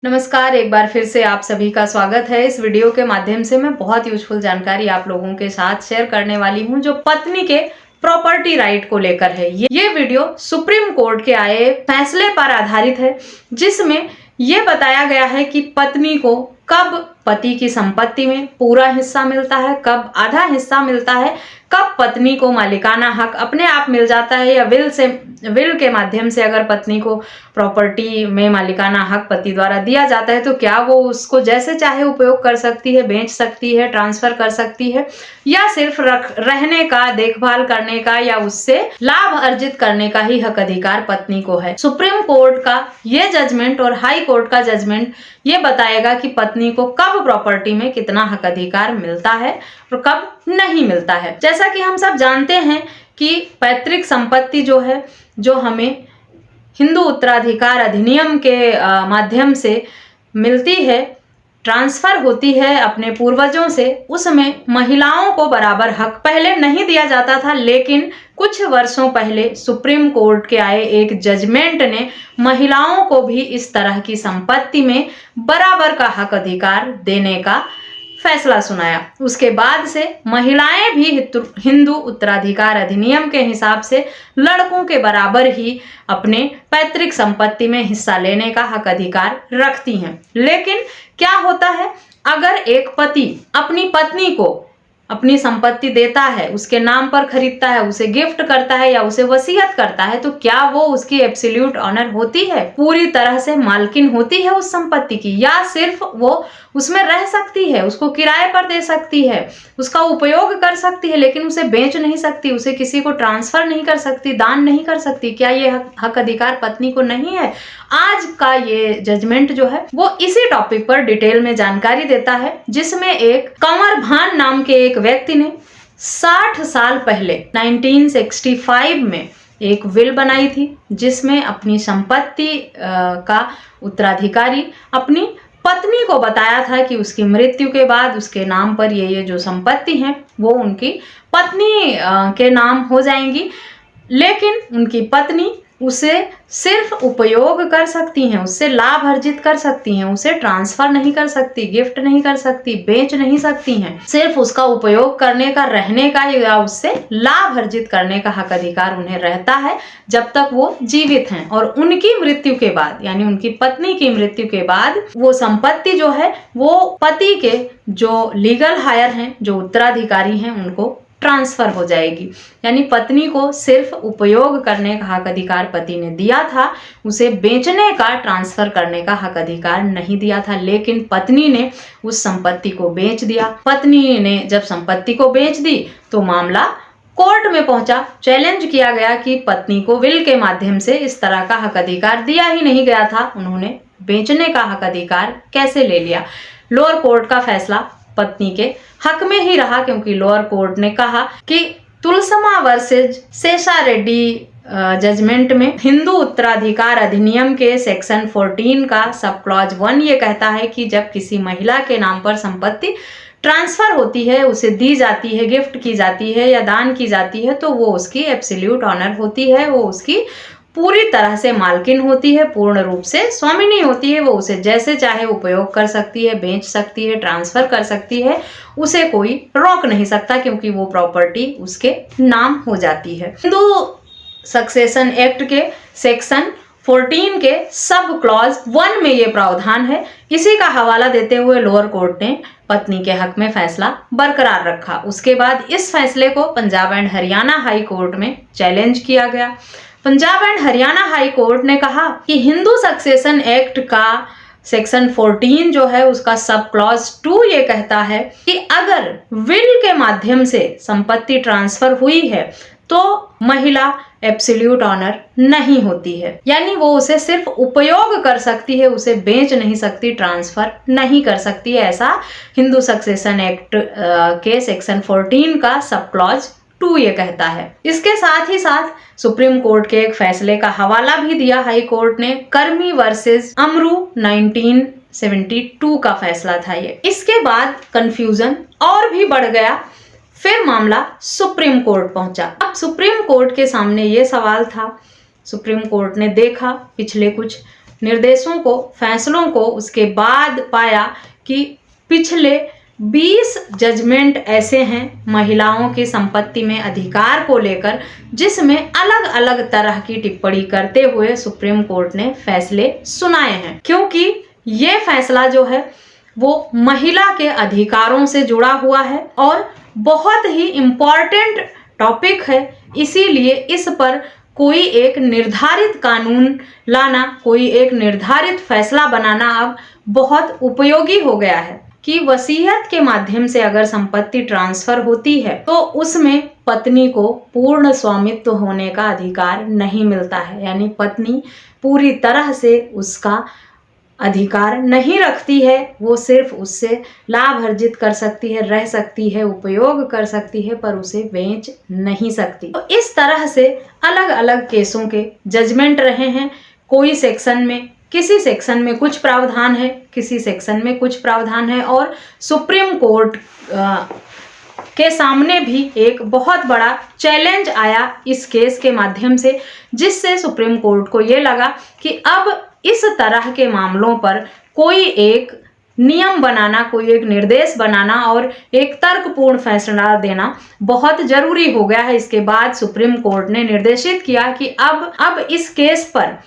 नमस्कार, एक बार फिर से आप सभी का स्वागत है। इस वीडियो के माध्यम से मैं बहुत यूजफुल जानकारी आप लोगों के साथ शेयर करने वाली हूं जो पत्नी के प्रॉपर्टी राइट को लेकर है। ये वीडियो सुप्रीम कोर्ट के आए फैसले पर आधारित है, जिसमें ये बताया गया है कि पत्नी को कब पति की संपत्ति में पूरा हिस्सा मिलता है, कब आधा हिस्सा मिलता है, कब पत्नी को मालिकाना हक अपने आप मिल जाता है या विल के माध्यम से अगर पत्नी को प्रॉपर्टी में मालिकाना हक पति द्वारा दिया जाता है तो क्या वो उसको जैसे चाहे उपयोग कर सकती है, बेच सकती है, ट्रांसफर कर सकती है, या सिर्फ रहने का, देखभाल करने का या उससे लाभ अर्जित करने का ही हक अधिकार पत्नी को है। सुप्रीम कोर्ट का ये जजमेंट और हाई कोर्ट का जजमेंट ये बताएगा कि पत्नी को कब प्रॉपर्टी में कितना हक अधिकार मिलता है और कब नहीं मिलता है। जैसा कि हम सब जानते हैं कि पैतृक संपत्ति जो है, जो हमें हिंदू उत्तराधिकार अधिनियम के माध्यम से मिलती है, ट्रांसफर होती है अपने पूर्वजों से, उसमें महिलाओं को बराबर हक पहले नहीं दिया जाता था, लेकिन कुछ वर्षों पहले सुप्रीम कोर्ट के आए एक जजमेंट ने महिलाओं को भी इस तरह की संपत्ति में बराबर का हक अधिकार देने का फैसला सुनाया। उसके बाद से महिलाएं भी हिंदू उत्तराधिकार अधिनियम के हिसाब से लड़कों के बराबर ही अपने पैतृक संपत्ति में हिस्सा लेने का हक अधिकार रखती हैं। लेकिन क्या होता है, अगर एक पति अपनी पत्नी को अपनी संपत्ति देता है, उसके नाम पर खरीदता है, उसे गिफ्ट करता है या उसे वसीयत करता है, तो क्या वो उसकी एब्सोल्यूट ऑनर होती है, पूरी तरह से मालकिन होती है उस संपत्ति की, या सिर्फ वो उसमें रह सकती है, उसको किराए पर दे सकती है, उसका उपयोग कर सकती है, लेकिन उसे बेच नहीं सकती, उसे किसी को ट्रांसफर नहीं कर सकती, दान नहीं कर सकती? क्या ये हक अधिकार पत्नी को नहीं है? आज का ये जजमेंट जो है वो इसी टॉपिक पर डिटेल में जानकारी देता है, जिसमें एक कंवर भान नाम के एक व्यक्ति ने 60 साल पहले 1965 में एक विल बनाई थी, जिसमें अपनी संपत्ति का उत्तराधिकारी अपनी पत्नी को बताया था कि उसकी मृत्यु के बाद उसके नाम पर ये जो संपत्ति है वो उनकी पत्नी के नाम हो जाएंगी, लेकिन उनकी पत्नी उसे सिर्फ उपयोग कर सकती हैं, उससे लाभ अर्जित कर सकती हैं, उसे ट्रांसफर नहीं कर सकती, गिफ्ट नहीं कर सकती, बेच नहीं सकती हैं। सिर्फ उसका उपयोग करने का, रहने का या उससे लाभ अर्जित करने का हक अधिकार उन्हें रहता है जब तक वो जीवित हैं। और उनकी मृत्यु के बाद, यानी उनकी पत्नी की मृत्यु के बाद, वो संपत्ति जो है वो पति के जो लीगल हायर हैं, जो उत्तराधिकारी हैं, उनको ट्रांसफर हो जाएगी। यानी पत्नी को सिर्फ उपयोग करने का हक अधिकार पति ने दिया था, उसे बेचने का, ट्रांसफर करने का हक अधिकार नहीं दिया था, लेकिन पत्नी ने उस संपत्ति को बेच दिया। पत्नी ने जब संपत्ति को बेच दी तो मामला कोर्ट में पहुंचा। चैलेंज किया गया कि पत्नी को विल के माध्यम से इस तरह का हक अधिकार दिया ही नहीं गया था, उन्होंने बेचने का हक अधिकार कैसे ले लिया। लोअर कोर्ट का फैसला पत्नी के हक में ही रहा, क्योंकि लोअर कोर्ट ने कहा कि तुलसमा वर्सेज शेषा रेड्डी जजमेंट में हिंदू उत्तराधिकार अधिनियम के सेक्शन 14 का सब क्लॉज 1 ये कहता है कि जब किसी महिला के नाम पर संपत्ति ट्रांसफर होती है, उसे दी जाती है, गिफ्ट की जाती है या दान की जाती है, तो वो उसकी एब्सोल्यूट ऑनर होती है, वो उसकी पूरी तरह से मालकिन होती है, पूर्ण रूप से स्वामिनी होती है। वो उसे जैसे चाहे उपयोग कर सकती है, बेच सकती है, ट्रांसफर कर सकती है, उसे कोई रोक नहीं सकता, क्योंकि वो प्रॉपर्टी उसके नाम हो जाती है। हिंदू सक्सेशन एक्ट के सेक्शन 14 के सब क्लॉज 1 में ये प्रावधान है। इसी का हवाला देते हुए लोअर कोर्ट ने पत्नी के हक में फैसला बरकरार रखा। उसके बाद इस फैसले को Punjab and Haryana high court में चैलेंज किया गया। Punjab and Haryana high court ने कहा कि हिंदू सक्सेशन एक्ट का सेक्शन 14 जो है उसका सब क्लॉज 2 ये कहता है कि अगर विल के माध्यम से संपत्ति ट्रांसफर हुई है तो महिला एब्सोल्यूट ऑनर नहीं होती है, यानी वो उसे सिर्फ उपयोग कर सकती है, उसे बेच नहीं सकती, ट्रांसफर नहीं कर सकती है। ऐसा हिंदू सक्सेशन एक्ट के सेक्शन 14 का सब क्लॉज 2 ये कहता है। इसके साथ ही साथ सुप्रीम कोर्ट के एक फैसले का हवाला भी दिया हाई कोर्ट ने। कर्मी वर्सेस अमरू 1972 का फैसला था ये। इसके बाद कंफ्यूजन और भी बढ़ गया, फिर मामला सुप्रीम कोर्ट पहुंचा। अब सुप्रीम कोर्ट के सामने ये सवाल था, सुप्रीम कोर्ट ने देखा पिछले कुछ निर्देशों को, फैसलों को उसके बाद पाया कि पिछले 20 जजमेंट ऐसे हैं महिलाओं की संपत्ति में अधिकार को लेकर, जिसमें अलग अलग तरह की टिप्पणी करते हुए सुप्रीम कोर्ट ने फैसले सुनाए हैं। क्योंकि ये फैसला जो है वो महिला के अधिकारों से जुड़ा हुआ है और बहुत ही इम्पॉर्टेंट टॉपिक है, इसीलिए इस पर कोई एक निर्धारित कानून लाना, कोई एक निर्धारित फैसला बनाना अब बहुत उपयोगी हो गया है कि वसीयत के माध्यम से अगर संपत्ति ट्रांसफर होती है तो उसमें पत्नी को पूर्ण स्वामित्व होने का अधिकार नहीं मिलता है, यानी पत्नी पूरी तरह से उसका अधिकार नहीं रखती है। वो सिर्फ उससे लाभ अर्जित कर सकती है, रह सकती है, उपयोग कर सकती है, पर उसे बेच नहीं सकती। तो इस तरह से अलग अलग केसों के जजमेंट रहे हैं। कोई सेक्शन में, किसी सेक्शन में कुछ प्रावधान है, किसी सेक्शन में कुछ प्रावधान है, और सुप्रीम कोर्ट के सामने भी एक बहुत बड़ा चैलेंज आया इस केस के माध्यम से, जिससे सुप्रीम कोर्ट को ये लगा कि अब इस तरह के मामलों पर कोई एक नियम बनाना, कोई एक निर्देश बनाना और एक तर्कपूर्ण फैसला देना बहुत जरूरी हो गया है। इसके बाद सुप्रीम कोर्ट ने निर्देशित किया कि अब इस केस पर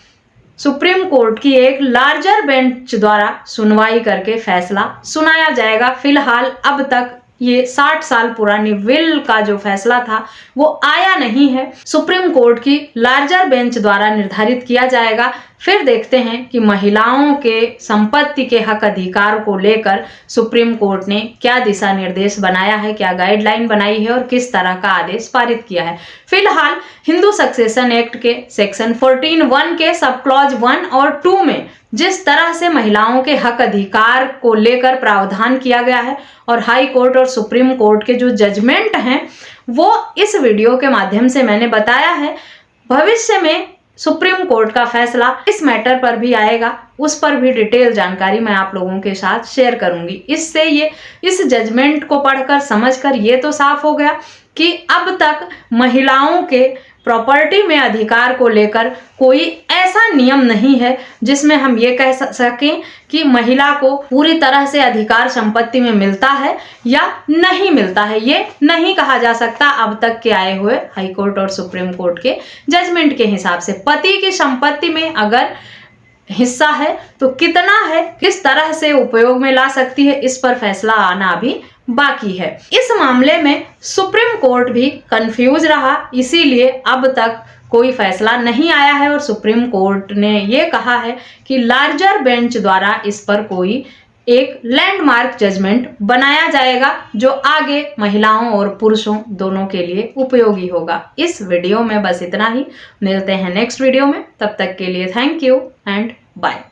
सुप्रीम कोर्ट की एक लार्जर बेंच द्वारा सुनवाई करके फैसला सुनाया जाएगा। फिलहाल अब तक ये 60 साल पुरानी विल का जो फैसला था वो आया नहीं है, सुप्रीम कोर्ट की लार्जर बेंच द्वारा निर्धारित किया जाएगा। फिर देखते हैं कि महिलाओं के संपत्ति के हक अधिकार को लेकर सुप्रीम कोर्ट ने क्या दिशा निर्देश बनाया है, क्या गाइडलाइन बनाई है और किस तरह का आदेश पारित किया है। फिलहाल हिंदू सक्सेशन एक्ट के सेक्शन 14(1) के सब क्लॉज 1 और 2 में जिस तरह से महिलाओं के हक अधिकार को लेकर प्रावधान किया गया है और हाई कोर्ट और सुप्रीम कोर्ट के जो जजमेंट हैं वो इस वीडियो के माध्यम से मैंने बताया है। भविष्य में सुप्रीम कोर्ट का फैसला इस मैटर पर भी आएगा, उस पर भी डिटेल जानकारी मैं आप लोगों के साथ शेयर करूंगी। इससे इस जजमेंट को पढ़कर समझकर ये तो साफ हो गया कि अब तक महिलाओं के प्रॉपर्टी में अधिकार को लेकर कोई ऐसा नियम नहीं है जिसमें हम ये कह सकें कि महिला को पूरी तरह से अधिकार संपत्ति में मिलता है या नहीं मिलता है। ये नहीं कहा जा सकता अब तक के आए हुए हाई कोर्ट और सुप्रीम कोर्ट के जजमेंट के हिसाब से। पति की संपत्ति में अगर हिस्सा है तो कितना है, किस तरह से उपयोग में ला सकती है, इस पर फैसला आना अभी बाकी है। इस मामले में सुप्रीम कोर्ट भी कंफ्यूज रहा, इसीलिए अब तक कोई फैसला नहीं आया है और सुप्रीम कोर्ट ने ये कहा है कि लार्जर बेंच द्वारा इस पर कोई एक लैंडमार्क जजमेंट बनाया जाएगा जो आगे महिलाओं और पुरुषों दोनों के लिए उपयोगी होगा। इस वीडियो में बस इतना ही, मिलते हैं नेक्स्ट वीडियो में, तब तक के लिए थैंक यू एंड बाय।